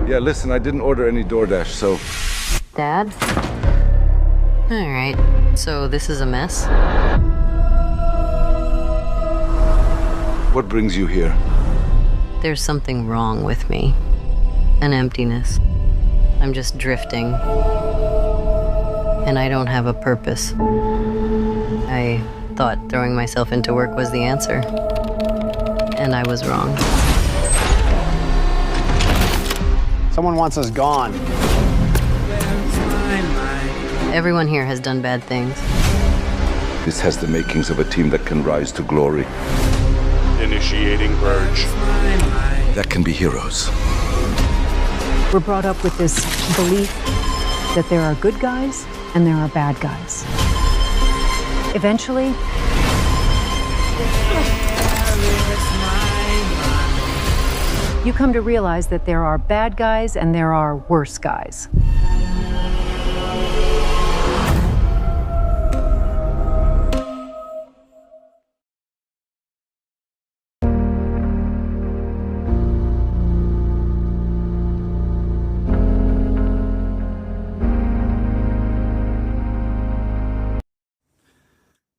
Yeah, listen, I didn't order any DoorDash, so... Dad? Alright, so this is a mess? What brings you here? There's something wrong with me. An emptiness. I'm just drifting. And I don't have a purpose. I thought throwing myself into work was the answer. And I was wrong. Someone wants us gone. Everyone here has done bad things. This has the makings of a team that can rise to glory. Initiating purge. That can be heroes. We're brought up with this belief that there are good guys and there are bad guys. Eventually, you come to realize that there are bad guys and there are worse guys.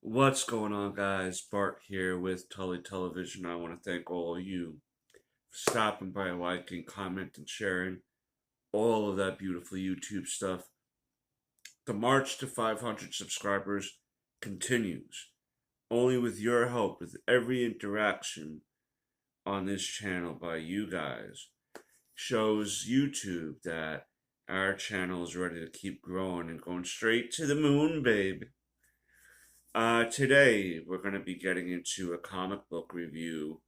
What's going on, guys? Bart here with Tully Television. I want to thank all of you for stopping by, liking, commenting, sharing all of that beautiful YouTube stuff. The march to 500 subscribers continues. Only with your help, with every interaction on this channel by you guys, shows YouTube that our channel is ready to keep growing and going straight to the moon, babe. Today, we're going to be getting into a comic book review,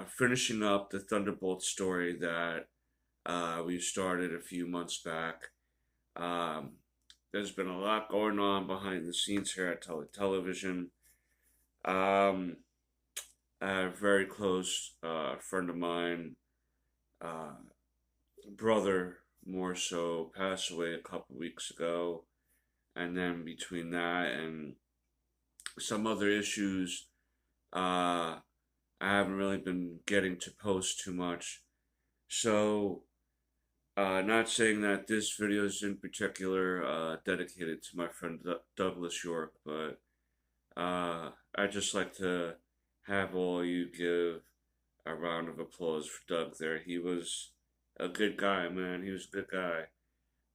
finishing up the Thunderbolts story that we started a few months back. There's been a lot going on behind the scenes here at Tully Television. A very close friend of mine, brother more so, passed away a couple weeks ago. And then between that and some other issues, I haven't really been getting to post too much. So, not saying that this video is in particular dedicated to my friend Douglas York, but I'd just like to have all you give a round of applause for Doug there. He was a good guy, man. He was a good guy.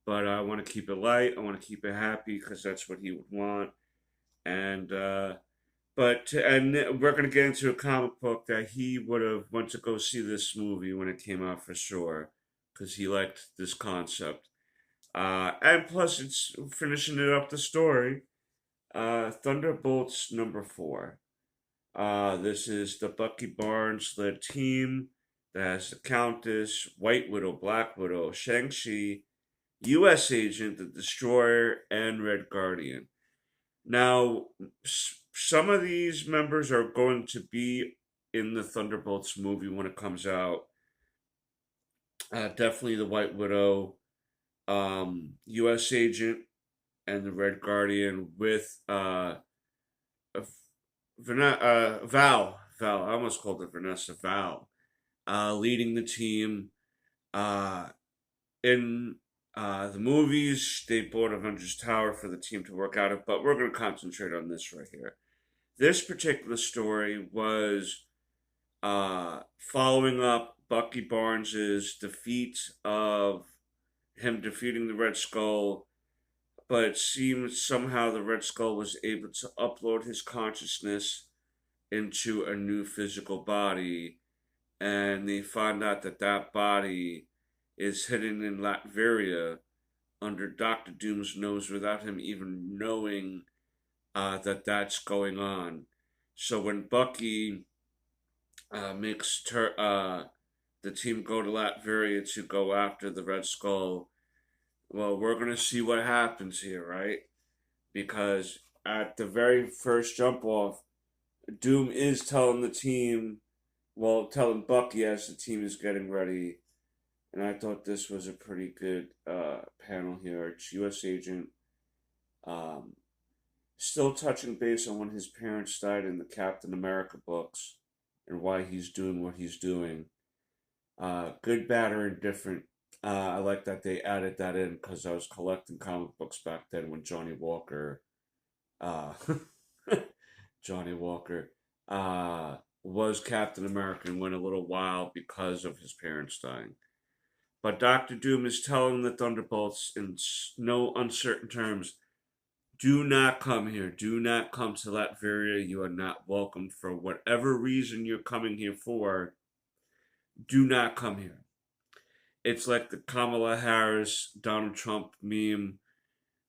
But I want to keep it light. I want to keep it happy because that's what he would want. And we're going to get into a comic book that he would have went to go see this movie when it came out for sure, because he liked this concept. And plus, it's finishing it up the story. Thunderbolts #4. This is the Bucky Barnes-led team that has the Countess, White Widow, Black Widow, Shang-Chi, U.S. Agent, the Destroyer, and Red Guardian. Now, some of these members are going to be in the Thunderbolts movie when it comes out. Definitely the White Widow, U.S. Agent, and the Red Guardian with Val. I almost called it Vanessa. Val, leading the team. In the movies, they bought Avengers Tower for the team to work out of, but we're going to concentrate on this right here. This particular story was following up Bucky Barnes' defeat of him defeating the Red Skull, but it seems somehow the Red Skull was able to upload his consciousness into a new physical body, and they find out that that body is hidden in Latveria under Dr. Doom's nose without him even knowing that that's going on. So when Bucky makes the team go to Latveria to go after the Red Skull, well, we're going to see what happens here, right? Because at the very first jump off, Doom is telling the team, well, telling Bucky as the team is getting ready. And I thought this was a pretty good panel here. It's U.S. Agent still touching base on when his parents died in the Captain America books and why he's doing what he's doing. Good, bad, or indifferent. I like that they added that in because I was collecting comic books back then when Johnny Walker, uh, Johnny Walker, was Captain America and went a little wild because of his parents dying. But Doctor Doom is telling the Thunderbolts in no uncertain terms, do not come here. Do not come to Latveria. You are not welcome for whatever reason you're coming here for. Do not come here. It's like the Kamala Harris, Donald Trump meme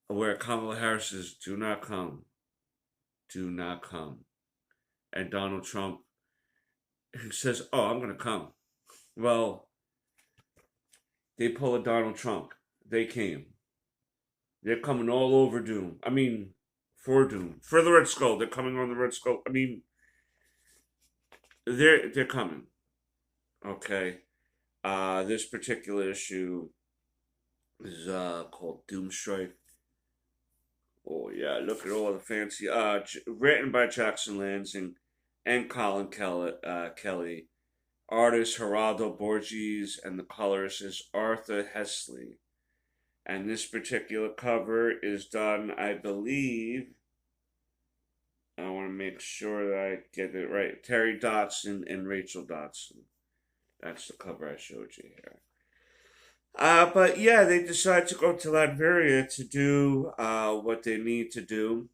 where Kamala Harris says, do not come. Do not come. And Donald Trump says, oh, I'm going to come. Well, they pull a Donald Trump. They came. They're coming all over Doom. I mean, for Doom. For the Red Skull. They're coming on the Red Skull. I mean, they're coming. Okay. This particular issue is called Doomstrike. Oh yeah, look at all the fancy. Written by Jackson Lansing and Colin Kelly. Artist Geraldo Borges, and the colorist is Arthur Hesley. And this particular cover is done, I believe, I want to make sure that I get it right, Terry Dodson and Rachel Dodson. That's the cover I showed you here. But yeah, they decide to go to Latveria to do what they need to do.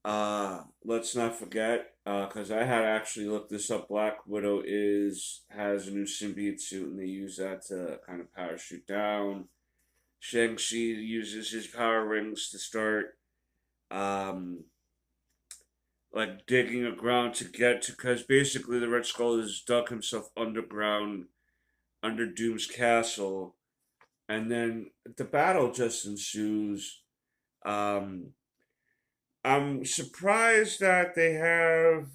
Let's not forget, because I had actually looked this up. Black Widow has a new symbiote suit, and they use that to kind of parachute down. Shang-Chi uses his power rings to start, like digging a ground to get to, because basically the Red Skull has dug himself underground under Doom's castle, and then the battle just ensues. I'm surprised that they have,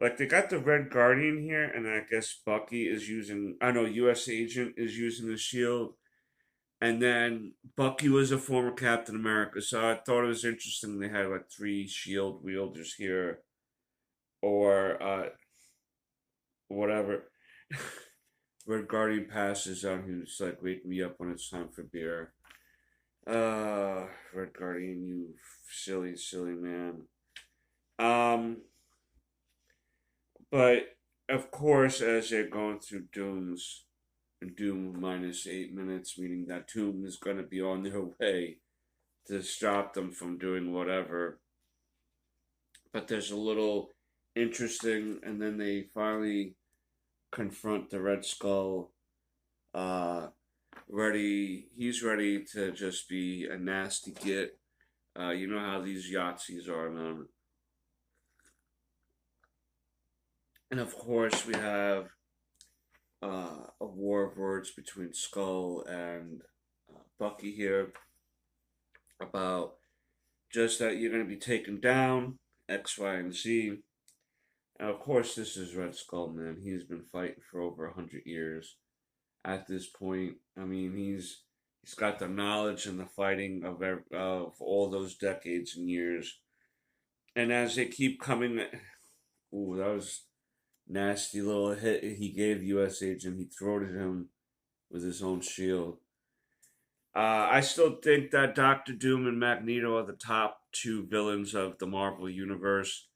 like they got the Red Guardian here, and I guess Bucky is using, I know U.S. Agent is using the shield, and then Bucky was a former Captain America, so I thought it was interesting they had like 3 shield wielders here, or whatever. Red Guardian passes out, he's like, wake me up when it's time for beer. Red Guardian, you silly, silly man. But of course, as they're going through Doom minus 8 minutes, meaning that Doom is going to be on their way to stop them from doing whatever. But there's a little interesting, and then they finally confront the Red Skull. He's ready to just be a nasty git. You know how these Yahtzees are, man. And of course, we have a war of words between Skull and Bucky here about just that you're going to be taken down, X, Y, and Z. And of course, this is Red Skull, man. He's been fighting for over 100 years. At this point, I mean, he's got the knowledge and the fighting of all those decades and years. And as they keep coming, ooh, that was nasty little hit he gave U.S. Agent. He throated him with his own shield. I still think that Doctor Doom and Magneto are the top 2 villains of the Marvel Universe,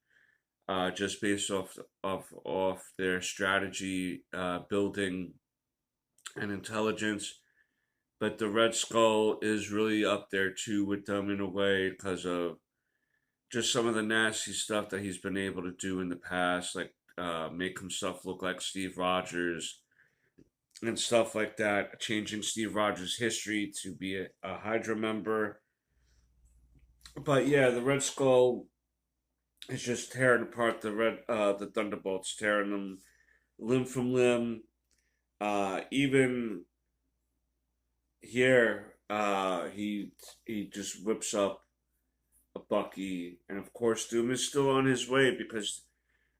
just based off their strategy, building, and intelligence. But the Red Skull is really up there too with them in a way because of just some of the nasty stuff that he's been able to do in the past, like make himself look like Steve Rogers and stuff like that, changing Steve Rogers' history to be a Hydra member. But yeah, the Red Skull is just tearing apart the Thunderbolts, tearing them limb from limb. Even here, he just whips up a Bucky, and of course Doom is still on his way because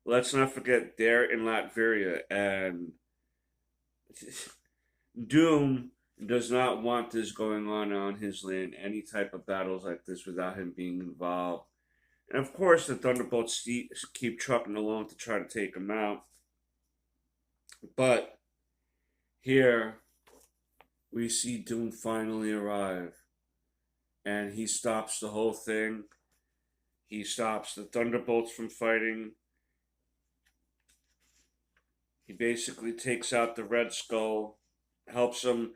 let's not forget they're in Latveria, and Doom does not want this going on his land, any type of battles like this without him being involved. And of course the Thunderbolts keep trucking along to try to take him out. But here we see Doom finally arrive, and he stops the whole thing. He stops the Thunderbolts from fighting. He basically takes out the Red Skull, helps them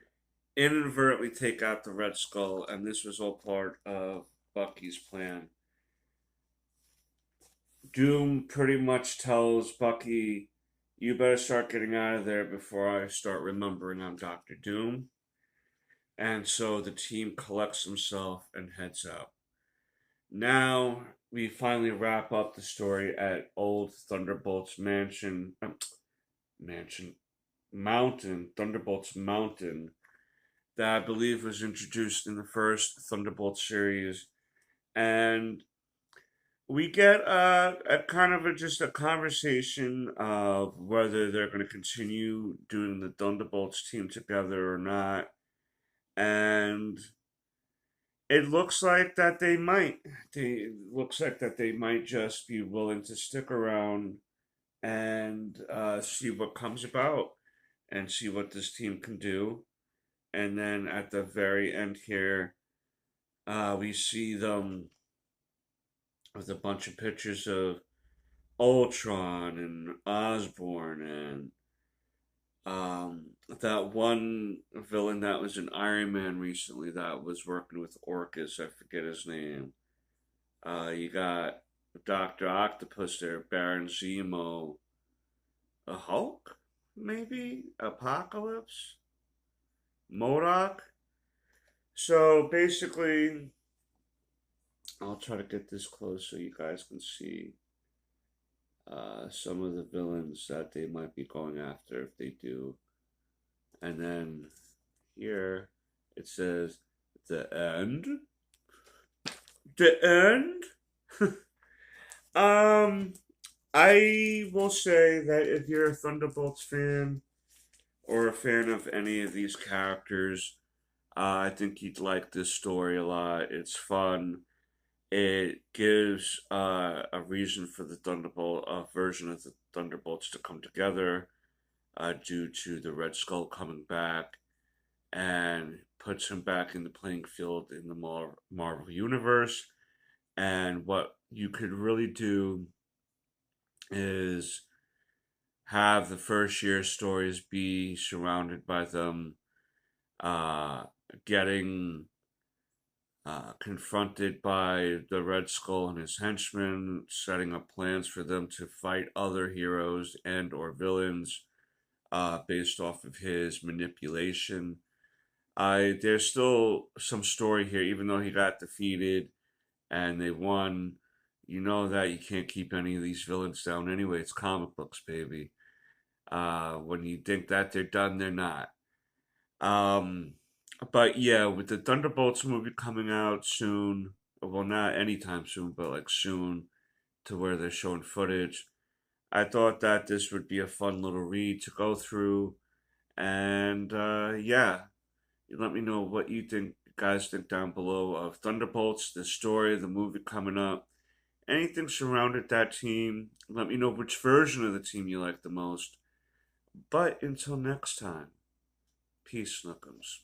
inadvertently take out the Red Skull, and this was all part of Bucky's plan. Doom pretty much tells Bucky, you better start getting out of there before I start remembering I'm Dr. Doom. And so the team collects himself and heads out. Now we finally wrap up the story at Old Thunderbolts Mountain, Thunderbolts Mountain, that I believe was introduced in the first Thunderbolts series. And we get a kind of just a conversation of whether they're going to continue doing the Thunderbolts team together or not. And it looks like that they might. It looks like that they might just be willing to stick around and see what comes about and see what this team can do. And then at the very end here, we see them with a bunch of pictures of Ultron and Osborn and that one villain that was in Iron Man recently that was working with Orcus. I forget his name. You got Dr. Octopus there, Baron Zemo, a Hulk, maybe? Apocalypse? MODOK? So basically, I'll try to get this close so you guys can see some of the villains that they might be going after if they do. And then here it says the end. The end? I will say that if you're a Thunderbolts fan or a fan of any of these characters, I think you'd like this story a lot. It's fun. It gives a reason for the Thunderbolt, a version of the Thunderbolts to come together due to the Red Skull coming back, and puts him back in the playing field in the Marvel Universe. And what you could really do is have the first year stories be surrounded by them getting confronted by the Red Skull and his henchmen, setting up plans for them to fight other heroes and or villains based off of his manipulation. There's still some story here, even though he got defeated and they won. You know that you can't keep any of these villains down anyway. It's comic books, baby. When you think that they're done, they're not. But yeah, with the Thunderbolts movie coming out soon, well, not anytime soon, but like soon, to where they're showing footage, I thought that this would be a fun little read to go through. And yeah, you let me know what you guys think down below of Thunderbolts, the story, the movie coming up, anything surrounded that team. Let me know which version of the team you like the most. But until next time, peace, Snookums.